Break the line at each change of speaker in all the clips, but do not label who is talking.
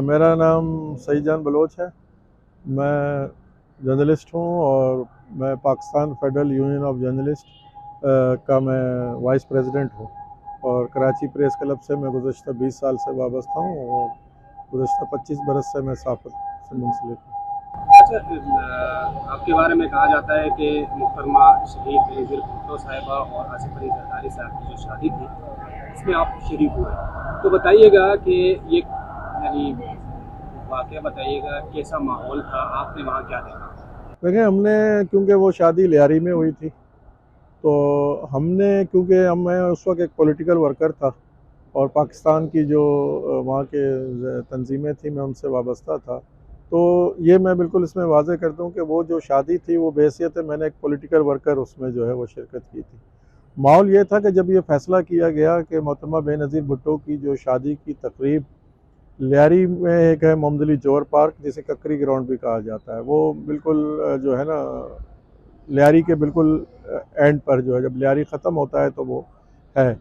मेरा नाम सईद बलोच है। मैं जर्नलिस्ट हूँ और मैं Pakistan federal union of journalist का मैं वाइस प्रेसिडेंट हूँ और कराची प्रेस क्लब से मैं गुज़श्ता 20 साल से वाबस्ता हूँ और गुज़श्ता 25 बरस से मैं सहाफ़त से मुंसलिक हूँ।
अच्छा, आपके बारे में कहा जाता है कि मुहतरमा शहीद बेनज़ीर भुट्टो साहिबा और आसिफ अली जरदारी साहब की जो शादी थी इसमें आप शरीक हुए, तो बताइएगा कि ये यानी वाक़या बताइएगा, कैसा माहौल था, आपने वहाँ क्या देखा?
देखिए, हमने क्योंकि वो शादी लियारी में हुई थी तो हमने क्योंकि मैं उस वक्त एक पॉलिटिकल वर्कर था और पाकिस्तान की जो वहाँ के तंजीमें थी मैं उनसे वाबस्ता था, तो ये मैं बिल्कुल इसमें वाज़ेह करता हूँ कि वो जो शादी थी वो बहैसियत मैंने एक पॉलिटिकल वर्कर उसमें जो है वो शिरकत की थी। माहौल ये था कि जब ये फ़ैसला किया गया कि मोहतरमा बेनज़ीर भुट्टो की जो शादी की तकरीब लियारी में एक है मोमदली जोर पार्क जिसे ककरी ग्राउंड भी कहा जाता है, वो बिल्कुल जो है ना लियारी के बिल्कुल एंड पर जो है, जब लियारी ख़त्म होता है तो वो है।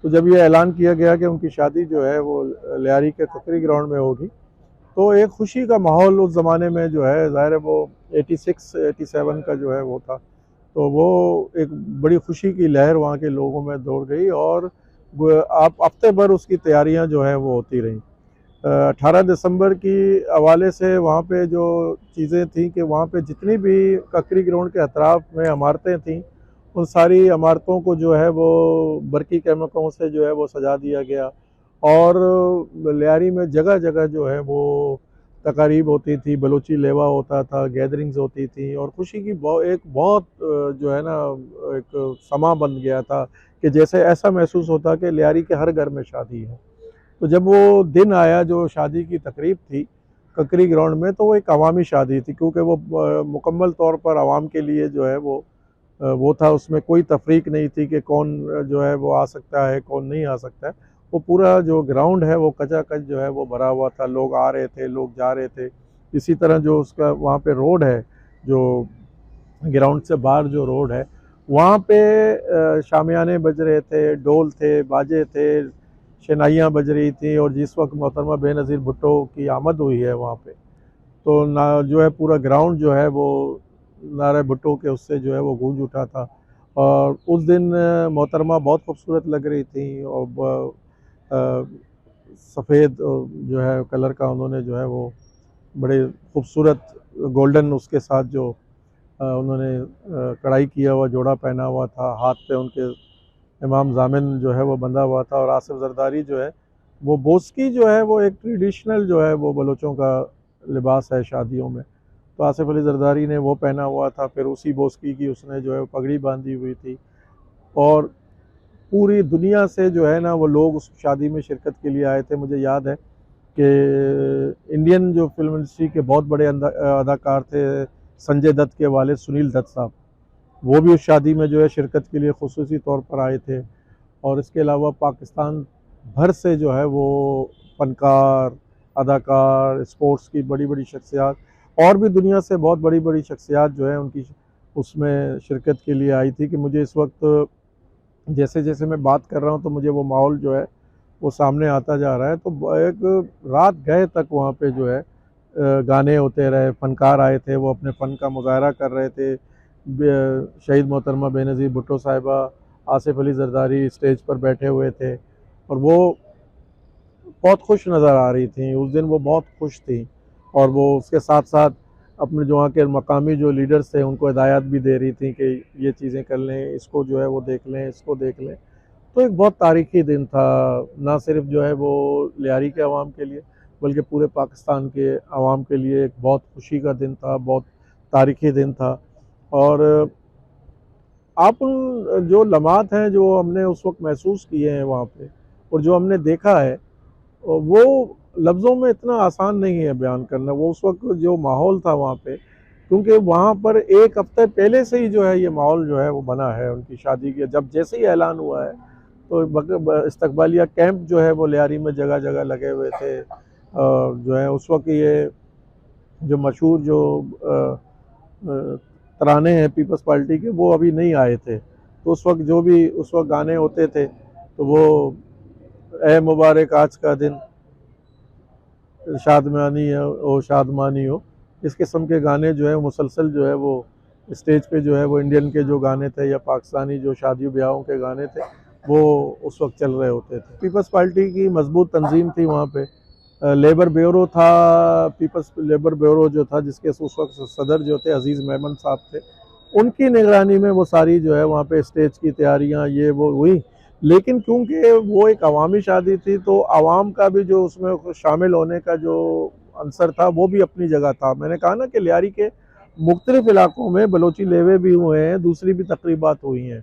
तो जब ये ऐलान किया गया कि उनकी शादी जो है वो लियारी के ककरी ग्राउंड में होगी तो एक खुशी का माहौल उस ज़माने में जो है ज़ाहिर है वो 86-87 का जो है वो था, तो वो एक बड़ी खुशी की लहर वहाँ के लोगों में दौड़ गई और आप हफ्ते भर उसकी तैयारियाँ जो है वो होती रहीं। 18 दिसंबर की हवाले से वहाँ पे जो चीज़ें थी कि वहाँ पे जितनी भी ककरी ग्राउंड के अतराफ़ में इमारतें थीं उन सारी इमारतों को जो है वो बरकी कैमिकों से जो है वो सजा दिया गया और लियारी में जगह जगह जो है वो तकारीब होती थी, बलोची लेवा होता था, गैदरिंग्स होती थी और खुशी की एक बहुत जो है ना एक समा बन गया था कि जैसे ऐसा महसूस होता कि लियारी के हर घर में शादी है। तो जब वो दिन आया जो शादी की तकरीब थी ककरी ग्राउंड में, तो वो एक अवामी शादी थी क्योंकि वो मुकम्मल तौर पर आवाम के लिए जो है वो था, उसमें कोई तफरीक नहीं थी कि कौन जो है वो आ सकता है कौन नहीं आ सकता है। वो पूरा जो ग्राउंड है वो कचाकच जो है वो भरा हुआ था, लोग आ रहे थे, लोग जा रहे थे। इसी तरह जो उसका वहाँ पे रोड है, जो ग्राउंड से बाहर जो रोड है वहाँ पे शामियाने बज रहे थे, ढोल थे, बाजे थे, शनाइयाँ बज रही थी और जिस वक्त मोहतरमा बेनज़ीर भुट्टो की आमद हुई है वहाँ पे तो ना जो है पूरा ग्राउंड जो है वो नारे भुट्टो के उससे जो है वो गूंज उठा था और उस दिन मोहतरमा बहुत खूबसूरत लग रही थी और सफ़ेद जो है कलर का उन्होंने जो है वो बड़े खूबसूरत गोल्डन उसके साथ जो उन्होंने कढ़ाई किया हुआ जोड़ा पहना हुआ था, हाथ पे उनके इमाम ज़ामिन जो है वो बंधा हुआ था और आसिफ ज़रदारी जो है वो बोस्की जो है वो एक ट्रेडिशनल जो है वो बलोचों का लिबास है शादियों में, तो आसिफ अली ज़रदारी ने वो पहना हुआ था, फिर उसी बोस्की की उसने जो है पगड़ी बांधी हुई थी और पूरी दुनिया से जो है ना वो लोग उस शादी में शिरकत के लिए आए थे। मुझे याद है कि इंडियन जो फिल्म इंडस्ट्री के बहुत बड़े अदाकार थे, संजय दत्त के वालिद सुनील दत्त साहब, वो भी उस शादी में जो है शिरकत के लिए खुसूसी तौर पर आए थे और इसके अलावा पाकिस्तान भर से जो है वो फ़नकार, अदाकार, स्पोर्ट्स की बड़ी-बड़ी शख्सियत और भी दुनिया से बहुत बड़ी-बड़ी शख्सियत जो है उनकी उसमें शिरकत के लिए आई थी कि मुझे इस वक्त जैसे-जैसे मैं बात कर रहा हूँ तो मुझे वो माहौल जो है वो सामने आता जा रहा है। तो एक रात गए तक वहाँ पे जो है गाने होते रहे, फ़नकार आए थे, वो अपने फ़न का मुज़ाहरा कर रहे थे। शहीद मोहतरमा बेनज़ीर भुट्टो साहिबा, आसिफ अली ज़रदारी स्टेज पर बैठे हुए थे और वो बहुत खुश नज़र आ रही थी। उस दिन वो बहुत खुश थी और वो उसके साथ-साथ अपने जो वहाँ के मकामी जो लीडर्स थे उनको हिदायत भी दे रही थी कि ये चीज़ें कर लें, इसको जो है वो देख लें, इसको देख लें। तो एक बहुत तारीख़ी दिन था, ना सिर्फ़ जो है वो लियारी के अवाम के लिए बल्कि पूरे पाकिस्तान के अवाम के लिए एक बहुत खुशी का दिन था, बहुत तारीख़ी दिन था और आप उन जो लम्हात हैं जो हमने उस वक़्त महसूस किए हैं वहाँ पे और जो हमने देखा है वो लफ्ज़ों में इतना आसान नहीं है बयान करना। वो उस वक़्त जो माहौल था वहाँ पे, क्योंकि वहाँ पर 1 हफ़्ते पहले से ही जो है ये माहौल जो है वो बना है उनकी शादी के, जब जैसे ही ऐलान हुआ है तो इस्तकबालिया कैंप जो है वो लियारी में जगह-जगह लगे हुए थे। जो है उस वक़्त ये जो मशहूर जो तराने हैं पीपल्स पार्टी के वो अभी नहीं आए थे। तो उस वक़्त जो भी उस वक़्त गाने होते थे तो वो ए मुबारक आज का दिन, शादमानी हो शादमानी हो, इस किस्म के गाने जो है मुसलसल जो है वो स्टेज पे जो है वो इंडियन के जो गाने थे या पाकिस्तानी जो शादी ब्याहों के गाने थे वो उस वक्त चल रहे होते थे। पीपल्स पार्टी की मजबूत तंजीम थी वहाँ पे। लेबर ब्यूरो था, पीपल्स लेबर ब्यूरो जो था, जिसके उस वक्त सदर जो थे अजीज़ मेमन साहब थे, उनकी निगरानी में वो सारी जो है वहाँ पे स्टेज की तैयारियाँ ये वो हुई। लेकिन क्योंकि वो एक अवामी शादी थी तो आवाम का भी जो उसमें शामिल होने का जो अंसर था वो भी अपनी जगह था। मैंने कहा ना कि लियारी के मुख्तलिफ इलाकों में बलोची लेवे भी हुए हैं, दूसरी भी तकरीबात हुई हैं,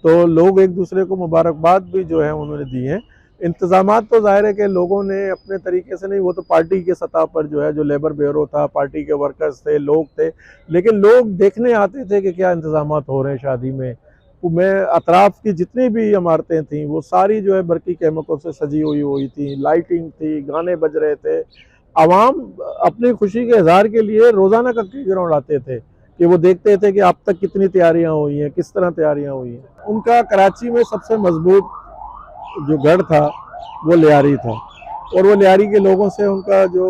तो लोग एक दूसरे को मुबारकबाद भी जो है उन्होंने दी हैं। इंतज़ामात तो ज़ाहिर है कि लोगों ने अपने तरीके से नहीं, वो तो पार्टी के सतह पर जो है जो लेबर ब्यूरो था, पार्टी के वर्कर्स थे, लोग थे, लेकिन लोग देखने आते थे कि क्या इंतज़ामात हो रहे हैं शादी में। मैं अतराफ़ की जितनी भी इमारतें थीं वो सारी जो है बरकी कैमिकों से सजी हुई थी, लाइटिंग थी, गाने बज रहे थे। आवाम अपनी खुशी के इजहार के लिए रोज़ाना कक्की ग्राउंड आते थे कि वो देखते थे कि अब तक कितनी तैयारियां हुई हैं, किस तरह तैयारियां हुई हैं। उनका कराची में सबसे मजबूत जो गढ़ था वो लियारी था, और वो लियारी के लोगों से उनका जो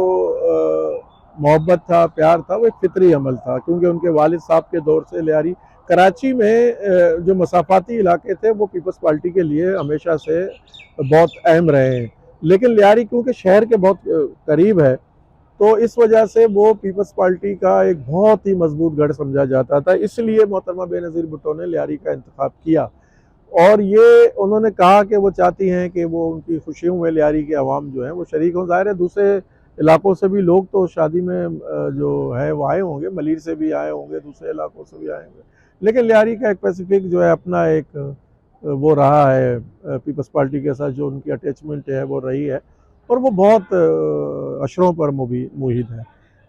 मोहब्बत था, प्यार था, वो एक फितरी अमल था, क्योंकि उनके वालिद साहब के दौर से लियारी कराची में जो मसाफाती इलाके थे वो पीपल्स पार्टी के लिए हमेशा से बहुत अहम रहे हैं। लेकिन लियारी क्योंकि शहर के बहुत करीब है तो इस वजह से वो पीपल्स पार्टी का एक बहुत ही मजबूत गढ़ समझा जाता था, इसलिए मोहतरमा बेनज़ीर भुट्टो ने लियारी का इंतखाब किया। और ये उन्होंने कहा कि वो चाहती हैं कि वो उनकी खुशियों में लियारी के अवाम जो हैं वो शरीक हों। ज़ाहिर है दूसरे इलाकों से भी लोग तो शादी में जो है वो आए होंगे, मलीर से भी आए होंगे, दूसरे इलाकों से भी आए होंगे, लेकिन लियारी का एक स्पेसिफिक जो है अपना एक वो रहा है, पीपल्स पार्टी के साथ जो उनकी अटैचमेंट है वो रही है, और वो बहुत अशरों पर मुहित है,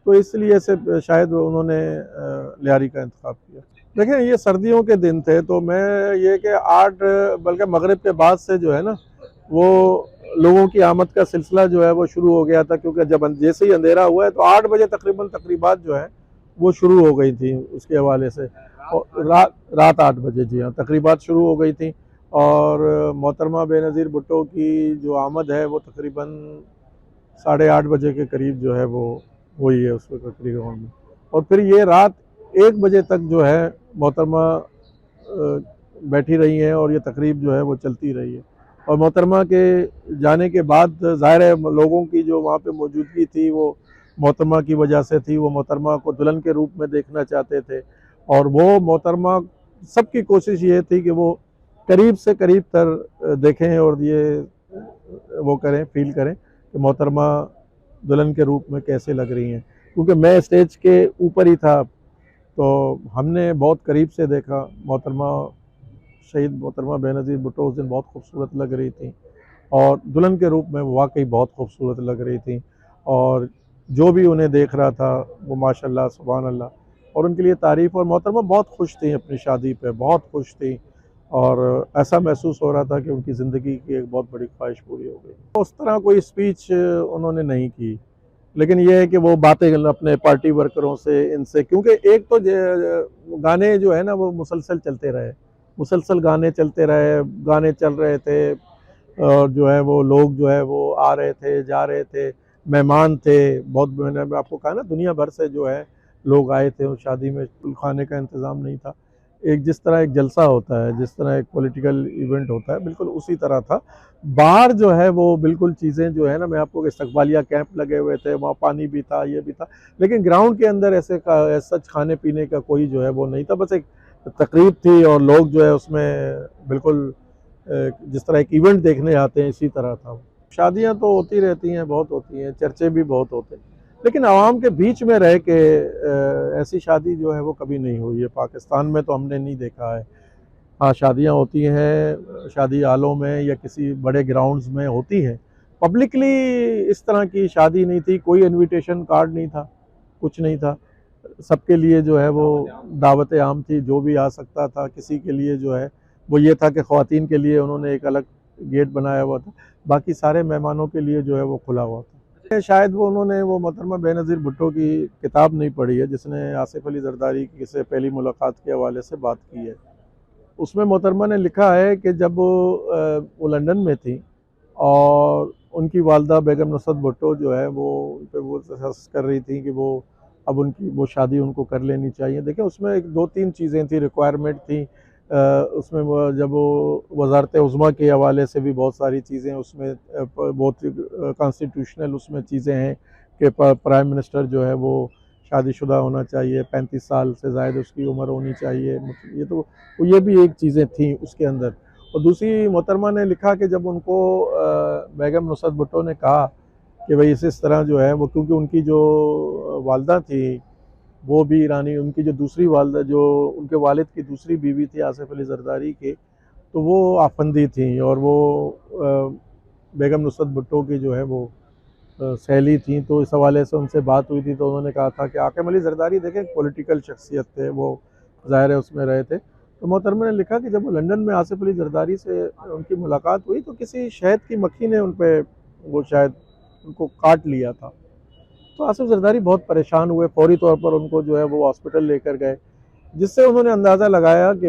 तो इसलिए से शायद उन्होंने लियारी का इंतखाब किया। देखिए ये सर्दियों के दिन थे, तो मैं ये कि 8 बल्कि मगरिब के बाद से जो है ना वो लोगों की आमद का सिलसिला जो है वो शुरू हो गया था, क्योंकि जब जैसे ही अंधेरा हुआ है तो 8 बजे तकरीबन तकरीबात जो है वो शुरू हो गई थी उसके हवाले से। और रात 8 बजे, जी हाँ, तकरीबात शुरू हो गई थी। और मोहतरमा बेनज़ीर भुट्टो की जो आमद है वो तकरीबन 8:30 बजे के करीब जो है वो हुई है उसके ककरी ग्राउंड में, और फिर ये रात 1 बजे तक जो है मोहतरमा बैठी रही हैं और ये तकरीब जो है वो चलती रही है। और मोहतरमा के जाने के बाद ज़ाहिर है लोगों की जो वहाँ पे मौजूदगी थी वो मोहतरमा की वजह से थी, वो मोहतरमा को दुल्हन के रूप में देखना चाहते थे, और वो मोहतरमा सबकी कोशिश ये थी कि वो करीब से करीब तर देखें और ये वो करें, फील करें कि मोहतरमा दुल्हन के रूप में कैसे लग रही हैं। क्योंकि मैं स्टेज के ऊपर ही था तो हमने बहुत करीब से देखा। शहीद मोहतरमा बेनज़ीर भुट्टो उस दिन बहुत खूबसूरत लग रही थी, और दुल्हन के रूप में वाकई बहुत खूबसूरत लग रही थी, और जो भी उन्हें देख रहा था वो माशाल्लाह सुभान अल्लाह, और उनके लिए तारीफ़। और मोहतरमा बहुत खुश थी अपनी शादी पे, बहुत खुश थी, और ऐसा महसूस हो रहा था कि उनकी ज़िंदगी की एक बहुत बड़ी ख्वाहिश पूरी हो गई। उस तरह कोई स्पीच उन्होंने नहीं की, लेकिन ये है कि वो बातें अपने पार्टी वर्करों से, इनसे, क्योंकि एक तो गाने जो है ना वो मुसलसल चलते रहे, मुसलसल गाने चलते रहे, गाने चल रहे थे, और जो है वो लोग जो है वो आ रहे थे, जा रहे थे, मेहमान थे बहुत। मैंने आपको कहा ना दुनिया भर से जो है लोग आए थे उस शादी में, खाने का इंतज़ाम नहीं था। एक जिस तरह एक जलसा होता है, जिस तरह एक पॉलिटिकल इवेंट होता है, बिल्कुल उसी तरह था। बाहर जो है वो बिल्कुल चीज़ें जो है ना, मैं आपको इस्तकबालिया कैंप लगे हुए थे, वहाँ पानी भी था, ये भी था, लेकिन ग्राउंड के अंदर सच खाने पीने का कोई जो है वो नहीं था। बस एक तकरीब थी और लोग जो है उसमें बिल्कुल जिस तरह एक इवेंट देखने आते हैं इसी तरह था। शादियाँ तो होती रहती हैं, बहुत होती हैं, चर्चे भी बहुत होते हैं, लेकिन आवाम के बीच में रह के ऐसी शादी जो है वो कभी नहीं हुई है। पाकिस्तान में तो हमने नहीं देखा है। हाँ, शादियाँ होती हैं शादी हालों में या किसी बड़े ग्राउंड्स में होती हैं। पब्लिकली इस तरह की शादी नहीं थी, कोई इनविटेशन कार्ड नहीं था, कुछ नहीं था। सबके लिए जो है वो दावत आम थी, जो भी आ सकता था। किसी के लिए जो है वो ये था कि ख़वातीन के लिए उन्होंने एक अलग गेट बनाया हुआ था, बाकी सारे मेहमानों के लिए जो है वो खुला हुआ था। शायद वो उन्होंने वो मोहतरमा बेनज़ीर भुट्टो की किताब नहीं पढ़ी है, जिसने आसिफ अली ज़रदारी की से पहली मुलाकात के हवाले से बात की है। उसमें मोहतरमा ने लिखा है कि जब वो लंदन में थी और उनकी वालदा बेगम नुसरत भुट्टो जो है वो उन पे वो कर रही थी कि वो अब उनकी वो शादी उनको कर लेनी चाहिए। देखिए उसमें एक 2-3 चीज़ें थी, रिक्वायरमेंट थी। उसमें वो जब वो वज़ारत उज़्मा के हवाले से भी बहुत सारी चीज़ें उसमें बहुत कॉन्स्टिट्यूशनल उसमें चीज़ें हैं कि प्राइम मिनिस्टर जो है वो शादीशुदा होना चाहिए, 35 साल से ज़ायद उसकी उम्र होनी चाहिए। ये तो ये भी एक चीज़ें थी उसके अंदर। और दूसरी मोहतरमा ने लिखा कि जब उनको बेगम नुसरत भुट्टो ने कहा कि भाई इस तरह जो है वो, क्योंकि उनकी जो वालदा थी वो भी ईरानी, उनकी जो दूसरी वालदा जो उनके वालिद की दूसरी बीवी थी आसिफ अली जरदारी की, तो वो आफंदी थी और वो बेगम नुसरत भुट्टो की जो है वो सहेली थी। तो इस हवाले से उनसे बात हुई थी तो उन्होंने कहा था कि आकिब अली जरदारी देखें पॉलिटिकल शख्सियत थे, वो ज़ाहिर है उसमें रहे थे। तो मोहतरमा ने लिखा कि जब वो लंदन में आसिफ अली जरदारी से उनकी मुलाकात हुई तो किसी शहद की मक्खी ने उन पर वो शायद उनको काट लिया था। तो आसिफ जरदारी बहुत परेशान हुए, फौरी तौर पर उनको जो है वो हॉस्पिटल लेकर गए, जिससे उन्होंने अंदाज़ा लगाया कि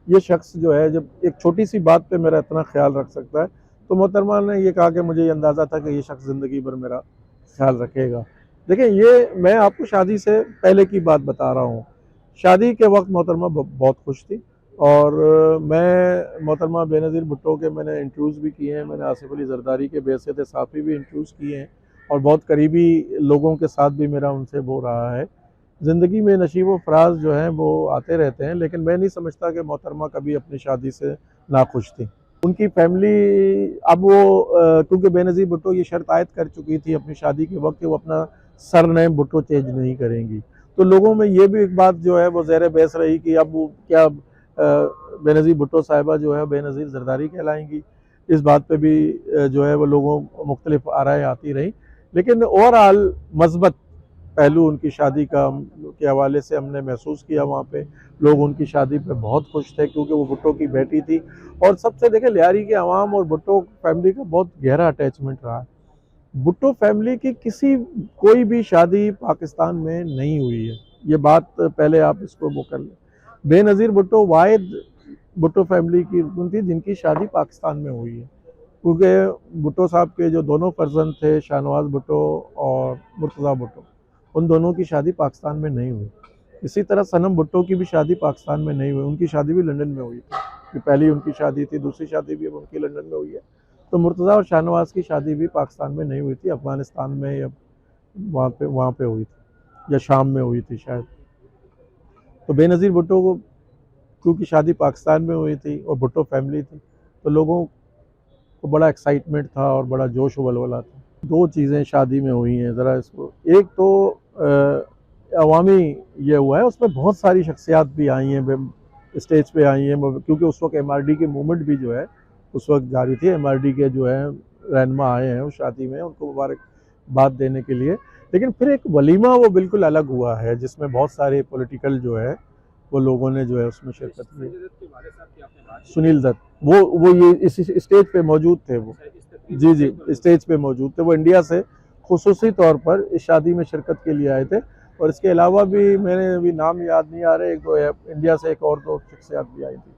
ये शख्स जो है जब एक छोटी सी बात पे मेरा इतना ख्याल रख सकता है। तो मोहतरमा ने ये कहा कि मुझे ये अंदाज़ा था कि ये शख्स ज़िंदगी भर मेरा ख्याल रखेगा। देखिए ये मैं आपको शादी से पहले की बात बता रहा हूँ। शादी के वक्त मोहतरमा बहुत खुश थी और मैं मोहतरमा बेनज़ीर भुट्टो के मैंने इंटरव्यूज़ भी किए हैं, मैंने आसिफ अली जरदारी के बेहसियत साफ़ी भी इंटरव्यूज़ किए हैं और बहुत करीबी लोगों के साथ भी मेरा उनसे वो रहा है। ज़िंदगी में नशीब व फ़राज़ जो हैं वो आते रहते हैं, लेकिन मैं नहीं समझता कि मोहतरमा कभी अपनी शादी से नाखुश थी। उनकी फैमिली अब वो क्योंकि बेनज़ीर भुट्टो ये शर्त आयद कर चुकी थी अपनी शादी के वक्त कि वो अपना सरनेम भुट्टो चेंज नहीं करेंगी। तो लोगों में ये भी एक बात जो है वो ज़ेर बहस रही कि अब वो क्या बेनज़ीर भुट्टो साहिबा जो है बेनज़ीर जरदारी कहलाएंगी। इस बात पे भी जो है वो लोगों मुख्तलिफ आराएँ आती रहीं, लेकिन ओवरऑल मस्बत पहलू उनकी शादी का के हवाले से हमने महसूस किया। वहाँ पे लोग उनकी शादी पे बहुत खुश थे क्योंकि वो भुट्टो की बेटी थी और सबसे देखें लियारी के अवाम और भुट्टो फैमिली का बहुत गहरा अटैचमेंट रहा है। भुट्टो फैमिली की कोई भी शादी पाकिस्तान में नहीं हुई है, ये बात पहले आप इसको वो कर लें। बेनज़ीर भुट्टो वाहिद भुट्टो फैमिली की थी जिनकी शादी पाकिस्तान में हुई है, क्योंकि भुट्टो साहब के जो दोनों फर्जंद थे शाहनवाज भुट्टो और मुर्तज़ा भुट्टो, उन दोनों की शादी पाकिस्तान में नहीं हुई। इसी तरह सनम भुट्टो की भी शादी पाकिस्तान में नहीं हुई, उनकी शादी भी लंदन में हुई थी। कि पहली उनकी शादी थी, दूसरी शादी भी अब उनकी लंदन में हुई है। तो मुर्तज़ा और शाहनवाज की शादी भी पाकिस्तान में नहीं हुई थी, अफ़गानिस्तान में या वहाँ पे हुई थी या शाम में हुई थी शायद। तो बेनज़ीर भुट्टो को क्योंकि शादी पाकिस्तान में हुई थी और भुट्टो फैमिली थी तो लोगों को बड़ा एक्साइटमेंट था और बड़ा जोश व वलवला था। 2 चीज़ें शादी में हुई हैं, ज़रा इसको एक तो अवामी ये हुआ है, उसमें बहुत सारी शख्सियात भी आई हैं, स्टेज पे आई हैं, क्योंकि उस वक्त MRD की मूवमेंट भी जो है उस वक्त जारी थी। MRD के जो है रहनुमा आए हैं उस शादी में उनको मुबारकबाद देने के लिए। लेकिन फिर एक वलीमा वो बिल्कुल अलग हुआ है जिसमें बहुत सारे पॉलिटिकल जो है वो लोगों ने जो है उसमें शिरकत की। सुनील दत्त वो ये इस स्टेज पे मौजूद थे, वो जी स्टेज पे मौजूद थे। वो इंडिया से खुसूसी तौर पर इस शादी में शिरकत के लिए आए थे और इसके अलावा भी मैंने अभी नाम याद नहीं आ रहे, एक दो इंडिया से एक और 2 शख्सियात भी आई थी।